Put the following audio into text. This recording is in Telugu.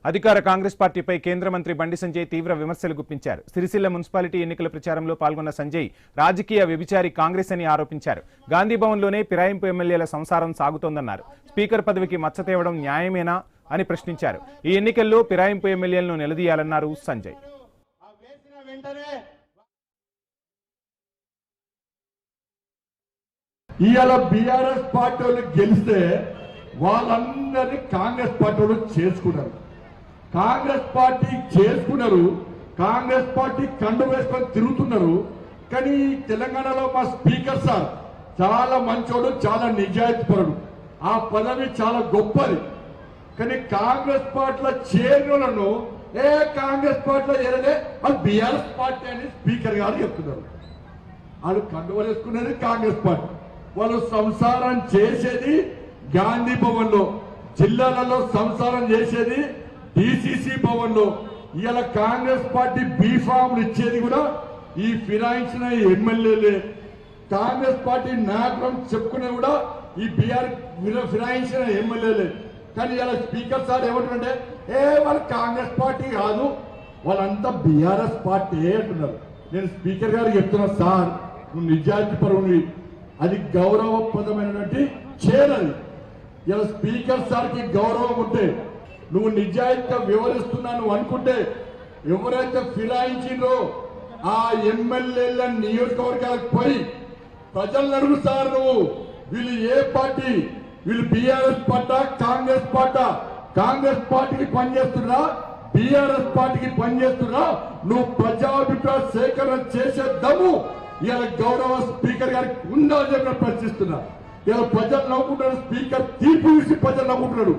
అధికార కాంగ్రెస్ పార్టీపై కేంద్ర మంత్రి బండి సంజయ్ తీవ్ర విమర్శలు గుప్పించారు. సిరిసిల్ల మున్సిపాలిటీ ఎన్నికల ప్రచారంలో పాల్గొన్న సంజయ్ రాజకీయ వ్యభిచారి కాంగ్రెస్ అని ఆరోపించారు. గాంధీ భవన్లోనే ఫిరాయింపు ఎమ్మెల్యేల సంసారం సాగుతోందన్నారు. స్పీకర్ పదవికి మచ్చ తేవడం న్యాయమేనా అని ప్రశ్నించారు. ఈ ఎన్నికల్లో ఫిరాయింపు ఎమ్మెల్యేలను నిలదీయాలన్నారు సంజయ్. ఇవాళ బీఆర్ఎస్ పార్టీ వాళ్ళు గెలిస్తే వాళ్ళందరినీ కాంగ్రెస్ పార్టీ వాళ్ళు చేసుకున్నారు. కాంగ్రెస్ పార్టీ కండు వేసుకొని తిరుగుతున్నారు. కానీ తెలంగాణలో మా స్పీకర్ సార్ చాలా మంచోడు, చాలా నిజాయితీపరుడు, ఆ పదవి చాలా గొప్పది. కానీ కాంగ్రెస్ పార్టీలో చేరినోళ్లను కాంగ్రెస్ పార్టీలో చేరలే అది బీఆర్ఎస్ పార్టీ అని స్పీకర్ గారు చెప్తున్నారు. వాళ్ళు కండువ వేసుకునేది కాంగ్రెస్ పార్టీ, వాళ్ళు సంసారం చేసేది గాంధీ భవన్ లో, జిల్లాలలో సంసారం చేసేది డిసిసి భవన్ లో. ఇవాళ కాంగ్రెస్ పార్టీ బీఫామ్లు ఇచ్చేది కూడా ఈ ఫిరాయించిన ఎమ్మెల్యేలే. కాంగ్రెస్ పార్టీ నాయకులను చెప్పుకునే కూడా ఈ ఫిరాయించిన ఎమ్మెల్యేలే. కానీ ఇలా స్పీకర్ సార్ ఏమంటారంటే వాళ్ళు కాంగ్రెస్ పార్టీ కాదు, వాళ్ళంతా బీఆర్ఎస్ పార్టీ అంటున్నారు. నేను స్పీకర్ గారు చెప్తున్నా, సార్ నువ్వు నిజాయితీ పరువుని, అది గౌరవప్రదమైనటువంటి చేరది. ఇలా స్పీకర్ సార్కి గౌరవం ఉంటే, నువ్వు నిజాయితీగా వివరిస్తున్నా నువ్వు అనుకుంటే, ఎవరైతే ఫిరాయించిందో ఆ ఎమ్మెల్యేల నియోజకవర్గాలకు పోయి ప్రజలను అడుగు సార్, నువ్వు వీళ్ళు ఏ పార్టీ, వీళ్ళు BRS party Congress party, Congress పార్టీకి పనిచేస్తున్నా బీఆర్ఎస్ పార్టీకి పనిచేస్తున్నా, నువ్వు ప్రజాభిప్రాయ సేకరణ చేసే దమ్ము ఇలా గౌరవ స్పీకర్ గారికి ఉందా అని చెప్పి ప్రశ్నిస్తున్నా. ఇలా ప్రజలు నవ్వుకుంటున్నారు, స్పీకర్ తీర్పు చూసి ప్రజలు నవ్వుకుంటున్నాడు.